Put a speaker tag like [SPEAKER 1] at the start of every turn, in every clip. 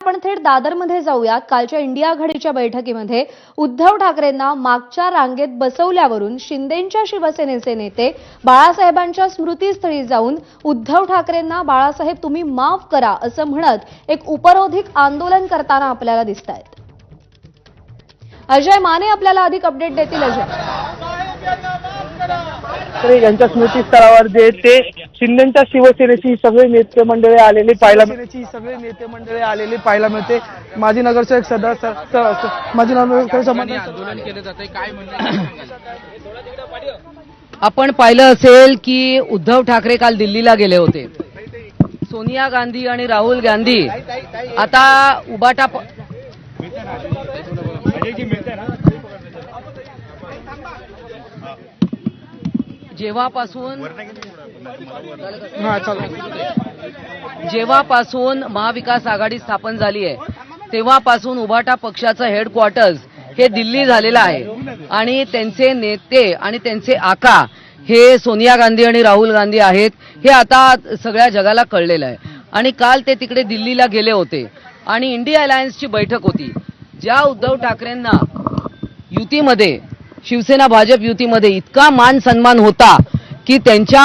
[SPEAKER 1] आपण थेट दादरमध्ये जाऊयात। कालच्या इंडिया आघाडीच्या बैठकीमध्ये उद्धव ठाकरेंना मागच्या रांगेत बसवल्यावरून शिंदेंच्या शिवसेनेचे नेते बाळासाहेबांच्या स्मृतीस्थळी जाऊन उद्धव ठाकरेंना बाळासाहेब तुम्ही माफ करा असं म्हणत एक उपरोधिक आंदोलन करताना आपल्याला दिसतायत। अजय माने आपल्याला अधिक अपडेट देतील।
[SPEAKER 2] अजय, यांच्या स्मृतीस्थळावर जे ते शिंदेच्या शिवसेनेची सगळे नेते मंडळी आलेली पाहायला मिळते। माजी नगरसेवक सदस्य माजी नगरसेवक
[SPEAKER 3] आंदोलन केले जाते, काय म्हणणं? आपण पाहिलं असेल की उद्धव ठाकरे काल दिल्लीला गेले होते। सोनिया गांधी आणि राहुल गांधी आता उबाटा जेव्हापासून महाविकास आघाडी स्थापन झाली आहे तेव्हापासून उबाटा पक्षाचं हेडक्वार्टर्स हे दिल्ली झालेलं आहे आणि त्यांचे नेते आणि त्यांचे आका हे सोनिया गांधी आणि राहुल गांधी आहेत हे आता सगळ्या जगाला कळलेलं आहे। आणि काल ते तिकडे दिल्लीला गेले होते आणि इंडिया अलायन्सची बैठक होती। ज्या उद्धव ठाकरेंना युतीमध्ये शिवसेना भाजप युतीमध्ये इतका मान सन्मान होता की त्यांच्या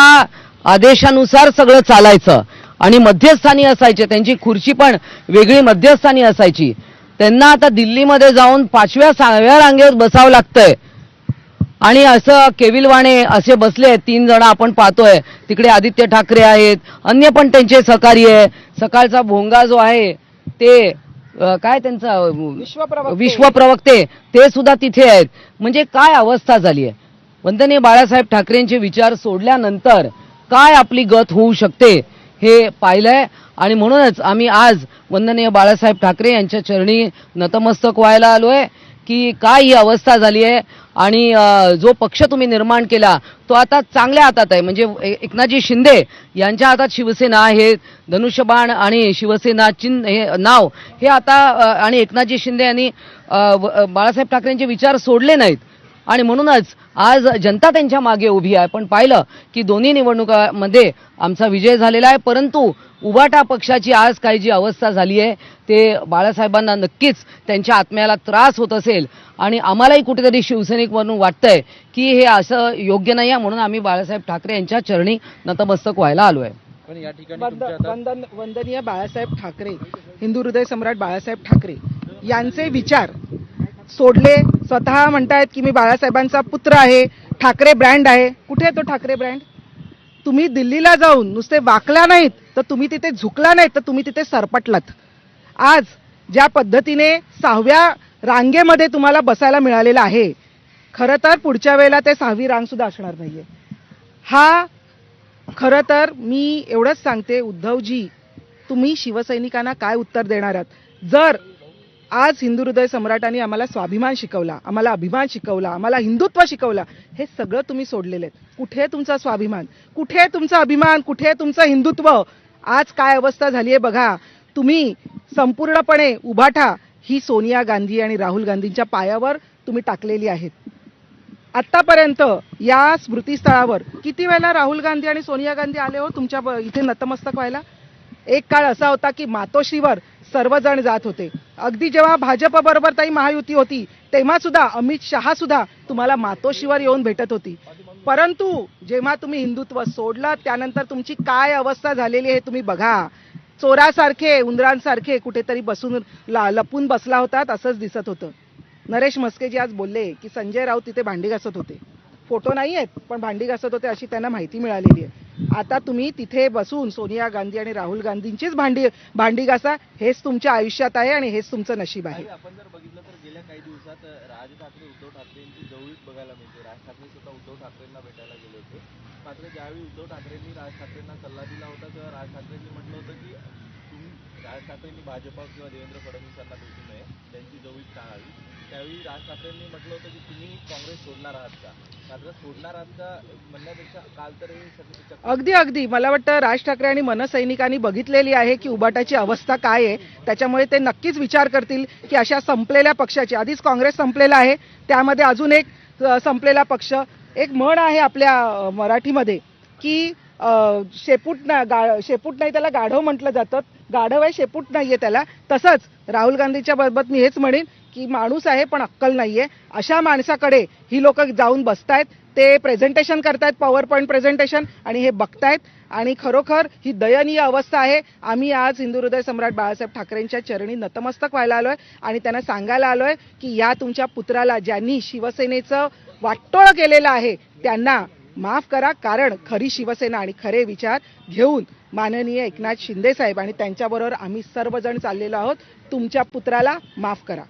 [SPEAKER 3] आदेशानुसार सगळं चालायचं आणि मध्यस्थानी असायचे, त्यांची खुर्ची पण वेगळी मध्यस्थानी असायची, त्यांना आता दिल्लीमध्ये जाऊन 5व्या 6व्या रांगेवर बसावं लागतंय। आणि असं केविलवाणे असे बसले आहेत 3 जण आपण पाहतोय। तिकडे आदित्य ठाकरे आहेत, अन्य पण त्यांचे सहकारी आहे। सकाळचा भोंगा जो आहे ते काय त्यांचा विश्वप्रवक्ते ते सुद्धा तिथे आहेत। म्हणजे काय अवस्था झाली आहे। वंदनीय बाळासाहेब ठाकरेंचे विचार सोडल्यानंतर काय आपली गत होऊ शकते हे पाहिलंय आणि म्हणूनच आम्ही आज वंदनीय बाळासाहेब ठाकरे यांच्या चरणी नतमस्तक व्हायला आलोय की काय ही अवस्था झाली आहे। आणि जो पक्ष तुम्ही निर्माण केला तो आता चांगल्या हातात आहे। म्हणजे एकनाथजी शिंदे यांच्या हातात शिवसेना आहे, धनुष्यबाण आणि शिवसेना चिन्ह हे नाव हे आता आणि एकनाथजी शिंदे यांनी बाळासाहेब ठाकरेंचे विचार सोडले नाहीत आणि म्हणूनच आज जनता त्यांच्या मागे उभी आहे। पण पाहिलं की दोन्ही निवडणुकांमध्ये आमचा विजय झालेला आहे, परंतु उबाटा पक्षाची आज काही जी अवस्था झाली आहे ते बाळासाहेबांना नक्कीच त्यांच्या आत्म्याला त्रास होत असेल आणि आम्हालाही कुठेतरी शिवसैनिक म्हणून वाटतंय की हे असं योग्य नाही आहे। म्हणून आम्ही बाळासाहेब ठाकरे यांच्या चरणी नतमस्तक व्हायला आलोय।
[SPEAKER 2] पण या ठिकाणी वंदनीय बाळासाहेब ठाकरे, हिंदू हृदय सम्राट बाळासाहेब ठाकरे यांचे विचार सोडले, स्वतः म्हणतायत की मी बाळासाहेबांचा पुत्र आहे, ठाकरे ब्रँड आहे। कुठे आहे तो ठाकरे ब्रँड? तुम्ही दिल्लीला जाऊन नुसते वाकला नाहीत तर तुम्ही तिथे झुकला नाहीत तर तुम्ही तिथे सरपटलात। आज ज्या पद्धतीने 6व्या रांगेमध्ये तुम्हाला बसायला मिळालेलं आहे, खरं तर पुढच्या वेळेला ते 6वी रांग सुद्धा असणार नाहीये। हा खरं तर मी एवढंच सांगते, उद्धवजी तुम्ही शिवसैनिकांना काय उत्तर देणार आहात? जर आज हिंदू हृदय सम्राटांनी आम्हाला स्वाभिमान शिकवला, आम्हाला अभिमान शिकवला, आम्हाला हिंदुत्व शिकवलं, हे सगळं तुम्ही सोडलेले आहेत। कुठे आहे तुमचा स्वाभिमान? कुठे आहे तुमचा अभिमान? कुठे आहे तुमचं हिंदुत्व? आज काय अवस्था झाली आहे बघा। तुम्ही संपूर्णपणे उभाटा ही सोनिया गांधी आणि राहुल गांधींच्या पायावर तुम्ही टाकलेली आहेत। आतापर्यंत या स्मृतीस्थळावर किती वेळा राहुल गांधी आणि सोनिया गांधी आले हो तुमच्या इथे नतमस्तक व्हायला? एक काळ असा होता की मातोश्रीवर सर्वजण जात होते। अगदी जेव्हा भाजप बरोबर ताई महायुती होती तेव्हा सुद्धा अमित शहा सुद्धा तुम्हाला मातोश्रीवर येऊन भेटत होती। परंतु जेव्हा तुम्ही हिंदुत्व सोडलं त्यानंतर तुमची काय अवस्था झालेली आहे तुम्ही बघा। चोरासारखे, उंदरांसारखे कुठेतरी बसून लपून बसला होतात असंच दिसत होतं। नरेश म्हस्केजी आज बोलले की संजय राऊत तिथे भांडी घासत होते, फोटो नाही आहेत पण भांडी घासत होते अशी त्यांना माहिती मिळालेली आहे। आता तुम्ही तिथे बसून सोनिया गांधी आणि राहुल गांधींचीच भांडी घासा, हेच तुमच्या आयुष्यात आहे आणि हेच तुमचं नशीब आहे।
[SPEAKER 4] आपण जर बघितलं तर गेल्या काही दिवसात राज ठाकरे उद्धव ठाकरेंची जवळीक बघायला मिळते। राज ठाकरे सुद्धा उद्धव ठाकरेंना भेटायला गेले होते, मात्र ज्यावेळी उद्धव ठाकरेंनी राज ठाकरेंना सल्ला दिला होता तेव्हा राज ठाकरेंनी म्हटलं होतं की राज ठाकरेंनी भाजपा किंवा देवेंद्र फडणवीसांना भेटू नये, त्यांची जवळीक टाळावी। त्यावेळी राज ठाकरेंनी म्हटलं होतं की तुम्ही काँग्रेस सोडणार आहात का? मात्र सोडणार आहात का म्हणण्यापेक्षा काल तर
[SPEAKER 2] अगदी मला वाटतं राज ठाकरे आणि मनसैनिकांनी बघितलेली आहे की उबाटाची अवस्था काय आहे। त्याच्यामुळे ते नक्कीच विचार करतील की अशा संपलेल्या पक्षाची, आधीच काँग्रेस संपलेला आहे त्यामध्ये अजून एक संपलेला पक्ष, एक म्हण आहे आपल्या मराठीमध्ये की शेपूट नाही, त्याला गाढव म्हटलं जातं. गाढव आहे, शेपूट नाहीये त्याला. तसंच राहुल गांधीच्या बाबत मी हेच म्हणेन की माणूस आहे पण अक्कल नाहीये. अशा माणसाकडे ही लोक जाऊन बसतायत, ते प्रेझेंटेशन करतायत, पॉवर पॉईंट प्रेझेंटेशन, आणि हे बघतायत. आणि खरोखर ही दयनीय अवस्था आहे. आम्ही आज हिंदू हृदय सम्राट बाळासाहेब ठाकरेंच्या चरणी नतमस्तक व्हायला आलोय आणि त्यांना सांगायला आलोय की या तुमच्या पुत्राला ज्यांनी शिवसेनेचं वाटोळं केलेलं आहे त्यांना माफ करा. कारण खरी शिवसेना आणि खरे विचार घेऊन माननीय एकनाथ शिंदे साहेब आणि त्यांच्याबरोबर आम्ही सर्वजण चाललेलो आहोत. तुमच्या पुत्राला माफ करा.